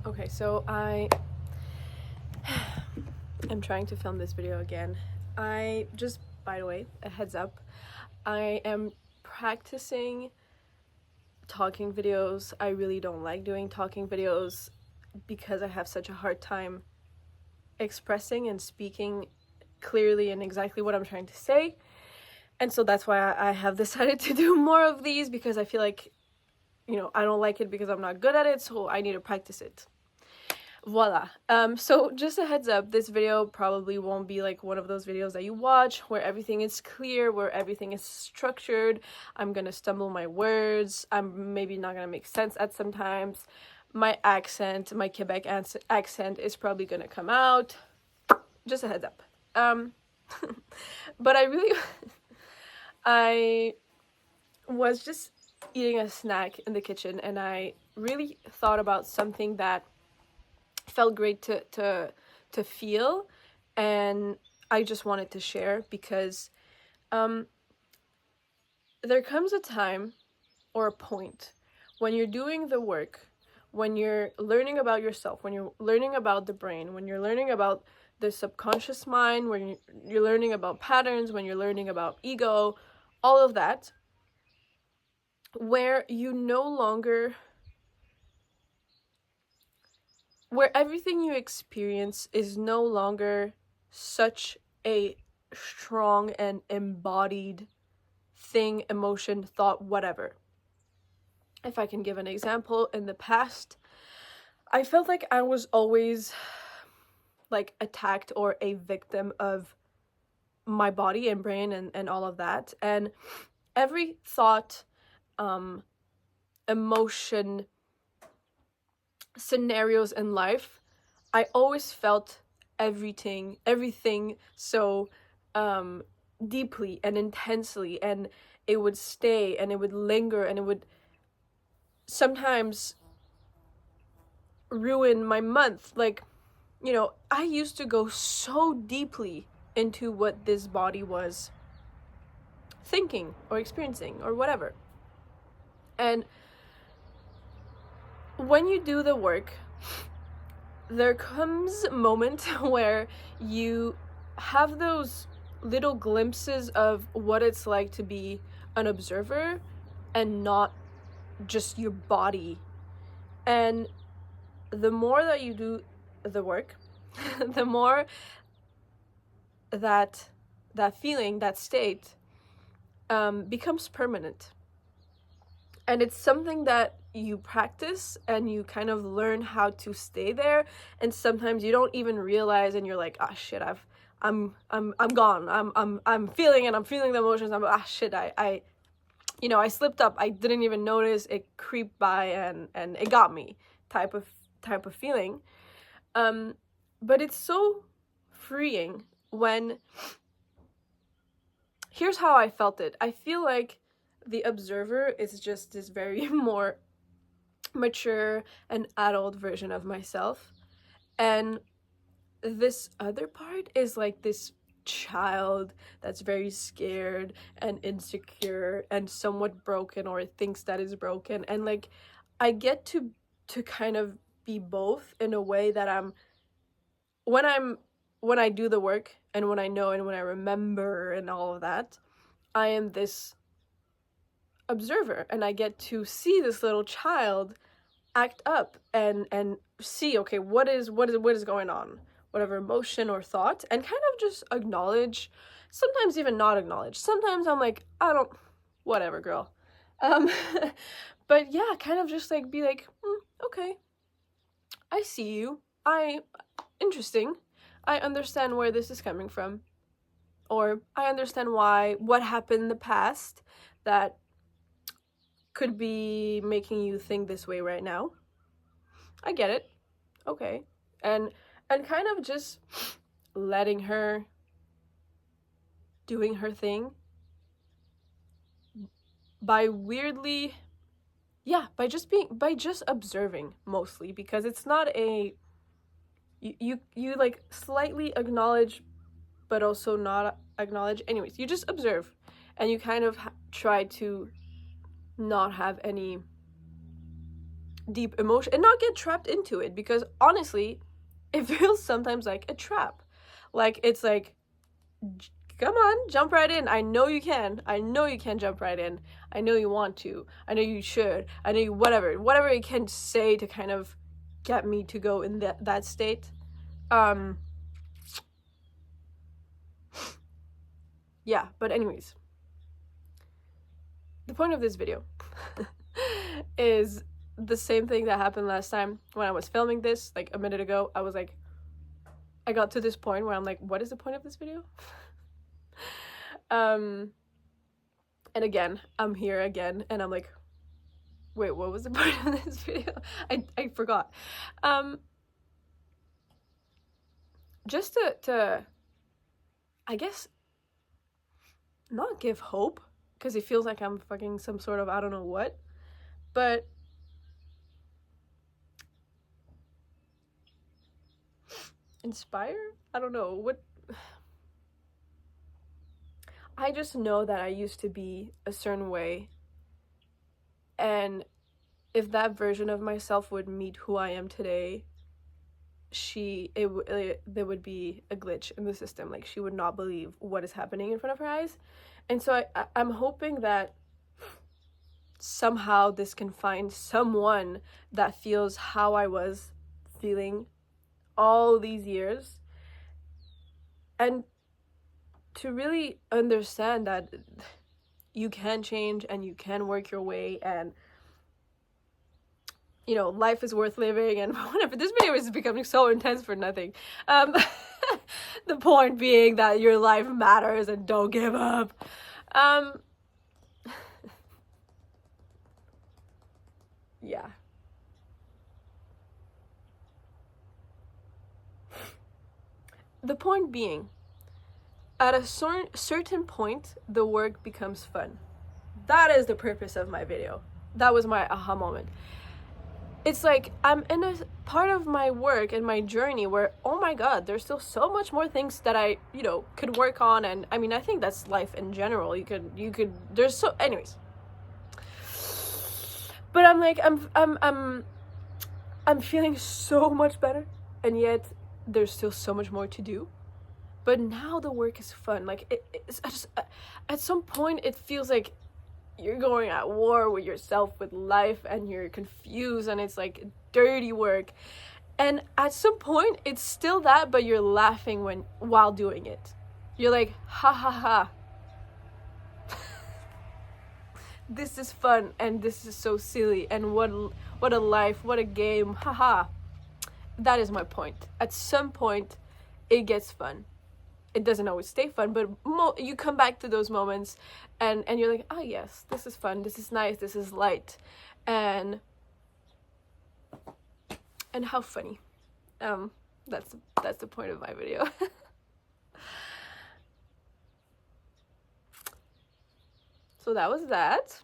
Okay, so I am trying to film this video again. I just, by the way, a heads up, I am practicing talking videos. I really don't like doing talking videos because I have such a hard time expressing and speaking clearly and exactly what I'm trying to say. And so that's why I have decided to do more of these, because I feel like, I don't like it because I'm not good at it, so I need to practice it. Voila. So just a heads up, this video probably won't be like one of those videos that you watch where everything is clear, where everything is structured. I'm gonna stumble my words. I'm maybe not gonna make sense at sometimes. My accent, my Quebec accent is probably gonna come out. Just a heads up. But I was just eating a snack in the kitchen, and I really thought about something that felt great to feel, and I just wanted to share because there comes a time or a point when you're doing the work, when you're learning about yourself, when you're learning about the brain, when you're learning about the subconscious mind, when you're learning about patterns, when you're learning about ego, all of that, where you no longer where everything you experience is no longer such a strong and embodied thing, emotion, thought, whatever. If I can give an example, in the past, I felt like I was always like attacked or a victim of my body and brain and all of that. And every thought, emotion, scenarios in life, I always felt everything so deeply and intensely, and it would stay and it would linger and it would sometimes ruin my month. Like, I used to go so deeply into what this body was thinking or experiencing or whatever. And when you do the work, there comes a moment where you have those little glimpses of what it's like to be an observer and not just your body. And the more that you do the work, the more that feeling, that state, becomes permanent. And it's something that you practice and you kind of learn how to stay there, and sometimes you don't even realize, and you're like, ah, shit, I'm gone. I'm feeling it. I'm feeling the emotions. Shit, I slipped up. I didn't even notice. It creeped by and it got me, type of feeling. But it's so freeing when, here's how I felt it. I feel like the observer is just this very more mature and adult version of myself, and this other part is like this child that's very scared and insecure and somewhat broken, or thinks that is broken. And like, I get to kind of be both in a way that when I'm when I do the work, and when I know and when I remember and all of that, I am this observer, and I get to see this little child act up and see, okay, what is going on, whatever emotion or thought, and kind of just acknowledge, sometimes even not acknowledge. Sometimes I'm like, I don't, whatever, girl. um but yeah, kind of just like be like, okay, I see you. Interesting. I understand where this is coming from, or I understand what happened in the past that could be making you think this way right now. I get it. Okay. And kind of just letting her doing her thing by weirdly, yeah, by just observing, mostly, because it's not a, you like slightly acknowledge but also not acknowledge. Anyways, you just observe, and you kind of try to not have any deep emotion and not get trapped into it, because honestly, it feels sometimes like a trap. Like, it's like, come on, jump right in. I know you can. I know you can jump right in. I know you want to. I know you should. I know you, whatever it can say to kind of get me to go in that state. Yeah, but anyways, the point of this video is the same thing that happened last time when I was filming this, like a minute ago. I was like, I got to this point where I'm like, what is the point of this video? And again, I'm here again, and I'm like, wait, what was the point of this video? I forgot. Just to I guess not give hope, because it feels like I'm fucking some sort of I don't know what, but inspire? I don't know what. I just know that I used to be a certain way, and if that version of myself would meet who I am today, there would be a glitch in the system. Like, she would not believe what is happening in front of her eyes. And so I'm hoping that somehow this can find someone that feels how I was feeling all these years, and to really understand that you can change and you can work your way, and you know, life is worth living, and whatever. This video is becoming so intense for nothing. The point being that your life matters and don't give up. Yeah. The point being, at a certain point, the work becomes fun. That is the purpose of my video. That was my aha moment. It's like I'm in a part of my work and my journey where, oh my god, there's still so much more things that I, you know, could work on. And I mean, I think that's life in general. You could there's so, anyways. But I'm like, I'm feeling so much better, and yet there's still so much more to do. But now the work is fun. Like, it's just, at some point it feels like you're going at war with yourself, with life, and you're confused, and it's like dirty work. And at some point it's still that, but you're laughing while doing it. You're like, ha ha ha. This is fun, and this is so silly, and what a life, what a game, haha. That is my point. At some point it gets fun. It doesn't always stay fun, but you come back to those moments, and you're like, oh yes, this is fun, this is nice, this is light, and how funny. That's the point of my video. So that was that.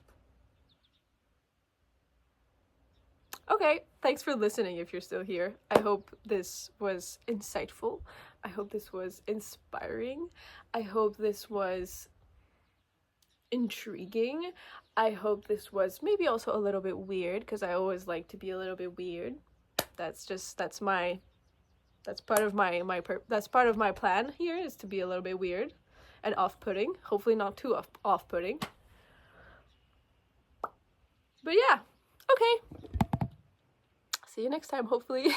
Okay, thanks for listening if you're still here. I hope this was insightful. I hope this was inspiring. I hope this was intriguing. I hope this was maybe also a little bit weird, because I always like to be a little bit weird. That's part of my plan here, is to be a little bit weird and off-putting. Hopefully not too off-putting. But yeah, okay. See you next time, hopefully.